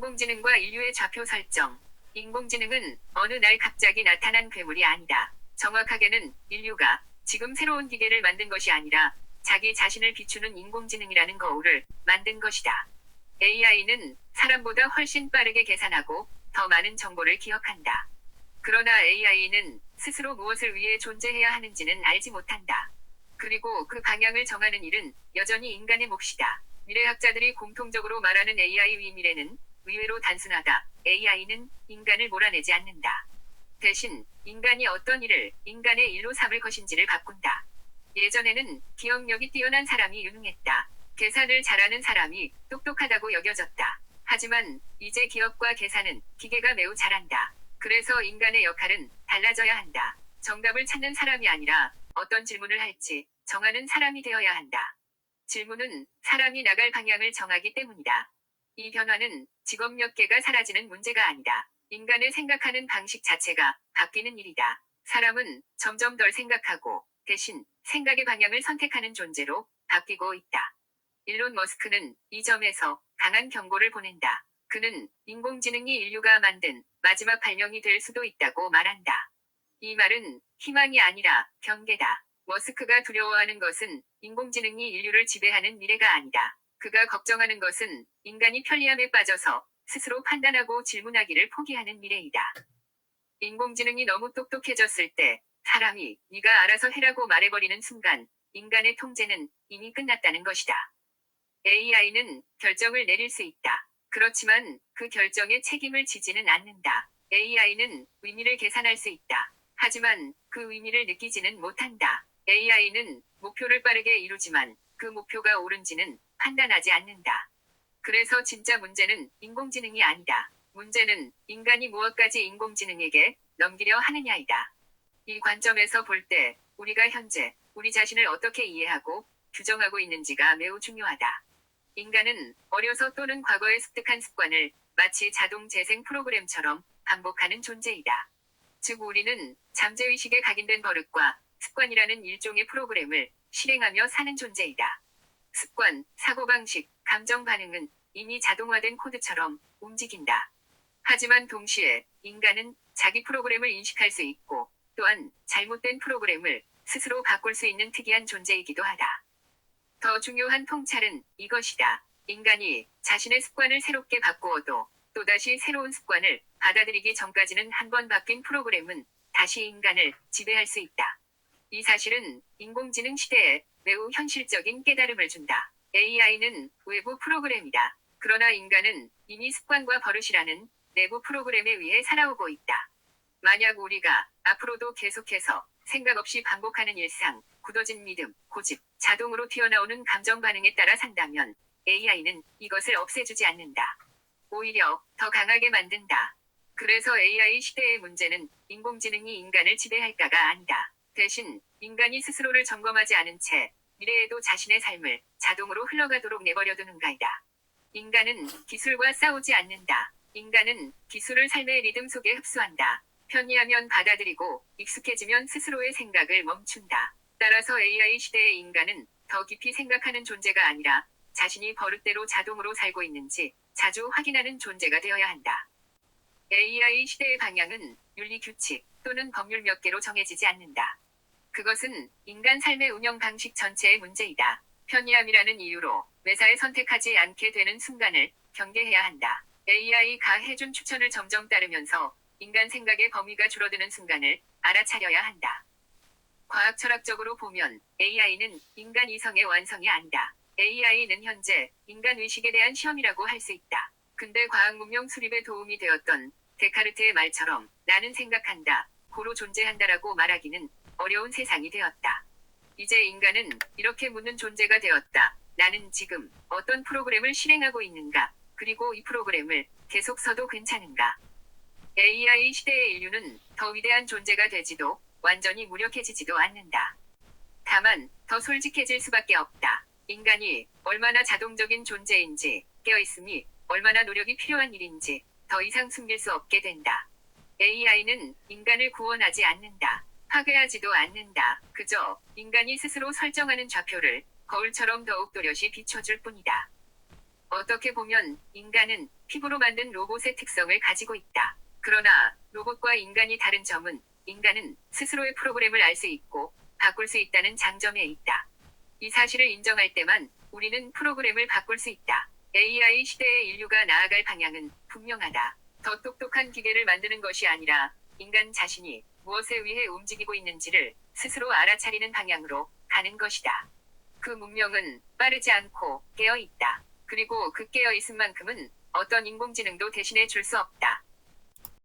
인공지능과 인류의 좌표 설정. 인공지능은 어느 날 갑자기 나타난 괴물이 아니다. 정확하게는 인류가 지금 새로운 기계를 만든 것이 아니라 자기 자신을 비추는 인공지능이라는 거울을 만든 것이다. AI는 사람보다 훨씬 빠르게 계산하고 더 많은 정보를 기억한다. 그러나 AI는 스스로 무엇을 위해 존재해야 하는지는 알지 못한다. 그리고 그 방향을 정하는 일은 여전히 인간의 몫이다. 미래학자들이 공통적으로 말하는 AI의 미래는 의외로 단순하다. AI는 인간을 몰아내지 않는다. 대신 인간이 어떤 일을 인간의 일로 삼을 것인지를 바꾼다. 예전에는 기억력이 뛰어난 사람이 유능했다. 계산을 잘하는 사람이 똑똑하다고 여겨졌다. 하지만 이제 기억과 계산은 기계가 매우 잘한다. 그래서 인간의 역할은 달라져야 한다. 정답을 찾는 사람이 아니라 어떤 질문을 할지 정하는 사람이 되어야 한다. 질문은 사람이 나갈 방향을 정하기 때문이다. 이 변화는 직업 몇 개가 사라지는 문제가 아니다. 인간의 생각하는 방식 자체가 바뀌는 일이다. 사람은 점점 덜 생각하고 대신 생각의 방향을 선택하는 존재로 바뀌고 있다. 일론 머스크는 이 점에서 강한 경고를 보낸다. 그는 인공지능이 인류가 만든 마지막 발명이 될 수도 있다고 말한다. 이 말은 희망이 아니라 경계다. 머스크가 두려워하는 것은 인공지능이 인류를 지배하는 미래가 아니다. 그가 걱정하는 것은 인간이 편리함에 빠져서 스스로 판단하고 질문하기를 포기하는 미래이다. 인공지능이 너무 똑똑해졌을 때 사람이 네가 알아서 해라고 말해버리는 순간 인간의 통제는 이미 끝났다는 것이다. AI는 결정을 내릴 수 있다. 그렇지만 그 결정에 책임을 지지는 않는다. AI는 의미를 계산할 수 있다. 하지만 그 의미를 느끼지는 못한다. AI는 목표를 빠르게 이루지만 그 목표가 옳은지는 판단하지 않는다. 그래서 진짜 문제는 인공지능이 아니다. 문제는 인간이 무엇까지 인공지능에게 넘기려 하느냐이다. 이 관점에서 볼 때 우리가 현재 우리 자신을 어떻게 이해하고 규정하고 있는지가 매우 중요하다. 인간은 어려서 또는 과거에 습득한 습관을 마치 자동 재생 프로그램처럼 반복하는 존재이다. 즉 우리는 잠재의식에 각인된 버릇과 습관이라는 일종의 프로그램을 실행하며 사는 존재이다. 습관, 사고방식, 감정 반응은 이미 자동화된 코드처럼 움직인다. 하지만 동시에 인간은 자기 프로그램을 인식할 수 있고 또한 잘못된 프로그램을 스스로 바꿀 수 있는 특이한 존재이기도 하다. 더 중요한 통찰은 이것이다. 인간이 자신의 습관을 새롭게 바꾸어도 또다시 새로운 습관을 받아들이기 전까지는 한 번 바뀐 프로그램은 다시 인간을 지배할 수 있다. 이 사실은 인공지능 시대에 매우 현실적인 깨달음을 준다. AI는 외부 프로그램이다. 그러나 인간은 이미 습관과 버릇이라는 내부 프로그램에 의해 살아오고 있다. 만약 우리가 앞으로도 계속해서 생각 없이 반복하는 일상, 굳어진 믿음, 고집, 자동으로 튀어나오는 감정 반응에 따라 산다면 AI는 이것을 없애주지 않는다. 오히려 더 강하게 만든다. 그래서 AI 시대의 문제는 인공지능이 인간을 지배할까가 아니다. 대신 인간이 스스로를 점검하지 않은 채 미래에도 자신의 삶을 자동으로 흘러가도록 내버려두는가이다. 인간은 기술과 싸우지 않는다. 인간은 기술을 삶의 리듬 속에 흡수한다. 편리하면 받아들이고 익숙해지면 스스로의 생각을 멈춘다. 따라서 AI 시대의 인간은 더 깊이 생각하는 존재가 아니라 자신이 버릇대로 자동으로 살고 있는지 자주 확인하는 존재가 되어야 한다. AI 시대의 방향은 윤리 규칙 또는 법률 몇 개로 정해지지 않는다. 그것은 인간 삶의 운영 방식 전체의 문제이다. 편리함이라는 이유로 매사에 선택하지 않게 되는 순간을 경계해야 한다. AI가 해준 추천을 점점 따르면서 인간 생각의 범위가 줄어드는 순간을 알아차려야 한다. 과학 철학적으로 보면 AI는 인간 이성의 완성이 아니다. AI는 현재 인간 의식에 대한 시험이라고 할 수 있다. 근대 과학 문명 수립에 도움이 되었던 데카르트의 말처럼 나는 생각한다, 고로 존재한다라고 말하기는 어려운 세상이 되었다. 이제 인간은 이렇게 묻는 존재가 되었다. 나는 지금 어떤 프로그램을 실행하고 있는가? 그리고 이 프로그램을 계속 써도 괜찮은가? AI 시대의 인류는 더 위대한 존재가 되지도 완전히 무력해지지도 않는다. 다만 더 솔직해질 수밖에 없다. 인간이 얼마나 자동적인 존재인지, 깨어있음이 얼마나 노력이 필요한 일인지 더 이상 숨길 수 없게 된다. AI는 인간을 구원하지 않는다. 파괴하지도 않는다. 그저 인간이 스스로 설정하는 좌표를 거울처럼 더욱 또렷이 비춰줄 뿐이다. 어떻게 보면 인간은 피부로 만든 로봇의 특성을 가지고 있다. 그러나 로봇과 인간이 다른 점은 인간은 스스로의 프로그램을 알 수 있고 바꿀 수 있다는 장점에 있다. 이 사실을 인정할 때만 우리는 프로그램을 바꿀 수 있다. AI 시대의 인류가 나아갈 방향은 분명하다. 더 똑똑한 기계를 만드는 것이 아니라 인간 자신이 무엇에 의해 움직이고 있는지를 스스로 알아차리는 방향으로 가는 것이다. 그 문명은 빠르지 않고 깨어 있다. 그리고 그 깨어 있은 만큼은 어떤 인공지능도 대신해 줄 수 없다.